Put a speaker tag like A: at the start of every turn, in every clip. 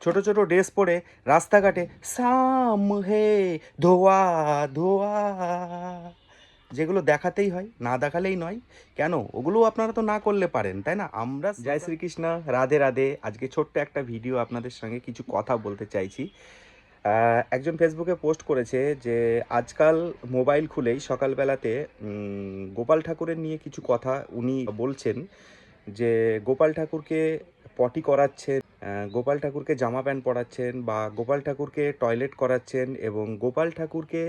A: ছোট ছোট ড্রেস পরে রাস্তাঘাটে সাম হে ধোয়া ধোয়া, যেগুলো দেখাতেই হয়, না দেখালেই নয়। কেন ওগুলো আপনারা তো না করলে পারেন, তাই না? আমরা জয় শ্রীকৃষ্ণ, রাধে রাধে। আজকে ছোট্ট একটা ভিডিও আপনাদের সঙ্গে কিছু কথা বলতে চাইছি। একজন ফেসবুকে পোস্ট করেছে যে আজকাল মোবাইল খুলেই সকালবেলাতে গোপাল ঠাকুরের নিয়ে কিছু কথা উনি বলছেন, যে গোপাল ঠাকুরকে পটি করাচ্ছেন, গোপাল ঠাকুরকে জামা প্যান্ট পরাচ্ছেন, বা গোপাল ঠাকুরকে টয়লেট করাচ্ছেন, এবং গোপাল ঠাকুরকে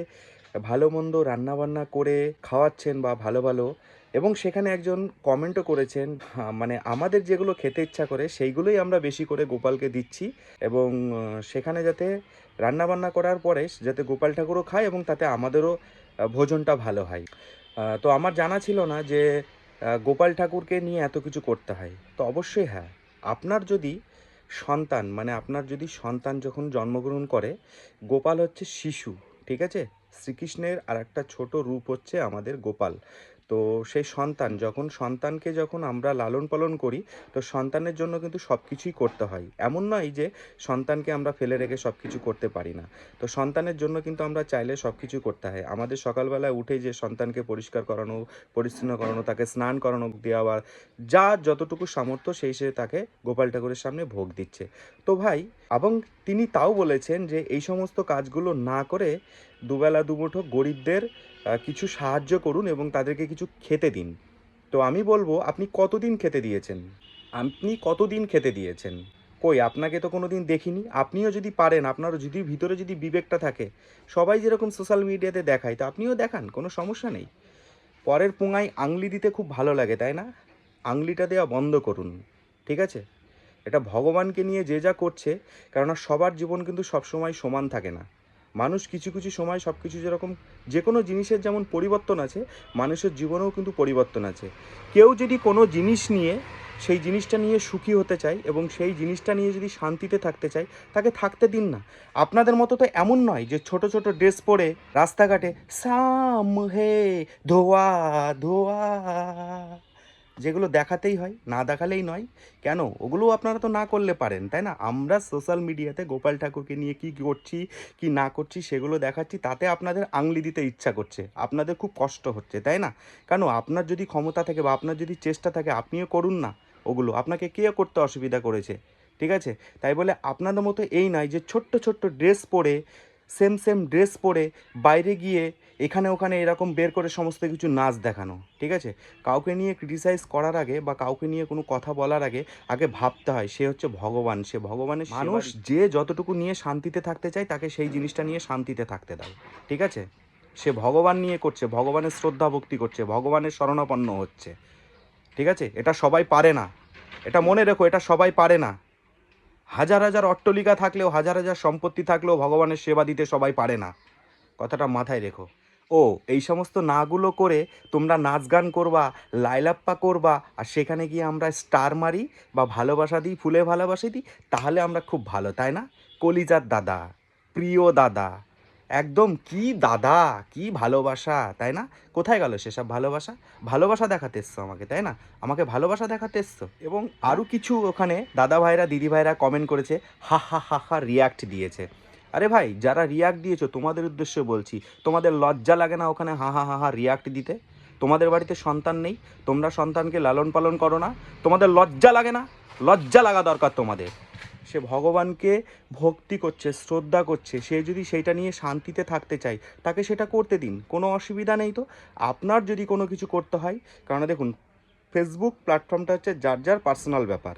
A: ভালো মন্দ রান্নাবান্না করে খাওয়াচ্ছেন বা ভালো ভালো। এবং সেখানে একজন কমেন্টও করেছেন, মানে আমাদের যেগুলো খেতে ইচ্ছা করে সেইগুলোই আমরা বেশি করে গোপালকে দিচ্ছি, এবং সেখানে যাতে রান্নাবান্না করার পরে যাতে গোপাল ঠাকুরও খায় এবং তাতে আমাদেরও ভোজনটা ভালো হয়। তো আমার জানা ছিল না যে গোপাল ঠাকুরকে নিয়ে এত কিছু করতে হয়। তো অবশ্যই হ্যাঁ, আপনার যদি সন্তান, মানে আপনার যদি সন্তান যখন জন্মগ্রহণ করে, গোপাল হচ্ছে শিশু, ঠিক আছে? শ্রীকৃষ্ণের আর একটা ছোট রূপ হচ্ছে আমাদের গোপাল। তো সেই সন্তানকে যখন আমরা লালন পালন করি, তো সন্তানের জন্য কিন্তু সব কিছুই করতে হয়। এমন নয় যে সন্তানকে আমরা ফেলে রেখে সব কিছু করতে পারি না। তো সন্তানের জন্য কিন্তু আমরা চাইলে সব কিছু করতে হয়। আমাদের সকালবেলায় উঠে যে সন্তানকে পরিষ্কার করানো, পরিচ্ছন্ন করানো, তাকে স্নান করানো, দেওয়া, যা যতটুকু সামর্থ্য সেই হিসেবে তাকে গোপাল ঠাকুরের সামনে ভোগ দিচ্ছে। তো ভাই, এবং তিনি তাও বলেছেন যে এই সমস্ত কাজগুলো না করে দুবেলা দুমুঠো গরিবদের কিছু সাহায্য করুন এবং তাদেরকে কিছু খেতে দিন। তো আমি বলবো, আপনি কতদিন খেতে দিয়েছেন? আপনি কতদিন খেতে দিয়েছেন? কই, আপনাকে তো কোনো দিন দেখিনি। আপনিও যদি পারেন, আপনার যদি ভিতরে যদি বিবেকটা থাকে, সবাই যেরকম সোশ্যাল মিডিয়াতে দেখায়, তো আপনিও দেখান, কোনো সমস্যা নেই। পরের পুঙায় আংলি দিতে খুব ভালো লাগে, তাই না? আংলিটা দেওয়া বন্ধ করুন, ঠিক আছে? এটা ভগবানকে নিয়ে যে যা করছে, কেননা সবার জীবন কিন্তু সবসময় সমান থাকে না। মানুষ কিছু কিছু সময় সব কিছু, যেরকম যে কোনো জিনিসের যেমন পরিবর্তন আছে, মানুষের জীবনেও কিন্তু পরিবর্তন আছে। কেউ যদি কোনো জিনিস নিয়ে, সেই জিনিসটা নিয়ে সুখী হতে চায় এবং সেই জিনিসটা নিয়ে যদি শান্তিতে থাকতে চায়, তাকে থাকতে দিন না। আপনাদের মতো তো এমন নয় যে ছোট ছোট ড্রেস পরে রাস্তাঘাটে সাম হে ধোয়া ধোয়া, যেগুলো দেখাতেই হয়, না দেখালেই নয়। কেন ওগুলো আপনারা তো না করলে পারেন, তাই না? আমরা সোশ্যাল মিডিয়াতে গোপাল ঠাকুরকে নিয়ে কী করছি কি না করছি সেগুলো দেখাচ্ছি, তাতে আপনাদের আংলি দিতে ইচ্ছা করছে, আপনাদের খুব কষ্ট হচ্ছে, তাই না? কেন, আপনার যদি ক্ষমতা থাকে বা আপনার যদি চেষ্টা থাকে, আপনিও করুন না ওগুলো। আপনাকে কে করতে অসুবিধা করেছে? ঠিক আছে? তাই বলে আপনাদের মতো এই নয় যে ছোট্ট ছোট্ট ড্রেস পরে, সেম সেম ড্রেস পরে বাইরে গিয়ে এখানে ওখানে এরকম বের করে সমস্ত কিছু নাচ দেখানো, ঠিক আছে? কাউকে নিয়ে ক্রিটিসাইজ করার আগে বা কাউকে নিয়ে কোনো কথা বলার আগে আগে ভাবতে হয় সে হচ্ছে ভগবান, সে ভগবানের মানুষ। যে যতটুকু নিয়ে শান্তিতে থাকতে চায়, তাকে সেই জিনিসটা নিয়ে শান্তিতে থাকতে দাও, ঠিক আছে? সে ভগবান নিয়ে করছে, ভগবানের শ্রদ্ধা ভক্তি করছে, ভগবানের শরণাপন্ন হচ্ছে, ঠিক আছে? এটা সবাই পারে না, এটা মনে রেখো, এটা সবাই পারে না। হাজার হাজার অট্টলিকা থাকলেও, হাজার হাজার সম্পত্তি থাকলেও ভগবানের সেবা দিতে সবাই পারে না, কথাটা মাথায় রেখো। ও, এই সমস্ত নাগুলো করে তোমরা নাচ গান করবা, লাইলাপ্পা করবা, আর সেখানে গিয়ে আমরা স্টার মারি বা ভালোবাসা দিই, ফুলে ভালোবাসা দিই, তাহলে আমরা খুব ভালো, তাই না? কলিজার দাদা, প্রিয় দাদা, একদম কি দাদা, কি ভালোবাসা, তাই না? কোথায় গেল সেসব ভালোবাসা? ভালোবাসা দেখাতে এসছো আমাকে, তাই না? আমাকে ভালোবাসা দেখাতে এসছো। এবং আরও কিছু ওখানে দাদা ভাইরা দিদি ভাইরা কমেন্ট করেছে, হা হা হা হা রিয়াক্ট দিয়েছে। আরে ভাই, যারা রিয়াক্ট দিয়েছো তোমাদের উদ্দেশ্যে বলছি, তোমাদের লজ্জা লাগে না ওখানে হা হা হা হা রিয়াক্ট দিতে? তোমাদের বাড়িতে সন্তান নেই, তোমরা সন্তানকে লালন পালন করো না, তোমাদের লজ্জা লাগে না? লজ্জা লাগা দরকার তোমাদের। সে ভগবানকে ভক্তি করছে, শ্রদ্ধা করছে, সে যদি সেইটা নিয়ে শান্তিতে থাকতে চায়, তাকে সেটা করতে দিন, কোনো অসুবিধা নেই। তো আপনার যদি কোনো কিছু করতে হয়, কারণ দেখুন, ফেসবুক প্ল্যাটফর্মটা হচ্ছে যার যার পার্সোনাল ব্যাপার।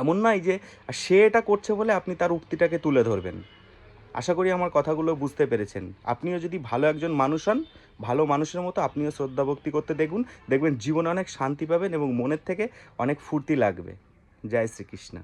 A: এমন নয় যে সে এটা করছে বলে আপনি তার উক্তিটাকে তুলে ধরবেন। আশা করি আমার কথাগুলো বুঝতে পেরেছেন। আপনিও যদি ভালো একজন মানুষ হন, ভালো মানুষের মতো আপনিও শ্রদ্ধা ভক্তি করতে দেখুন, দেখবেন জীবনে অনেক শান্তি পাবেন এবং মনের থেকে অনেক ফুর্তি লাগবে। জয় শ্রীকৃষ্ণ।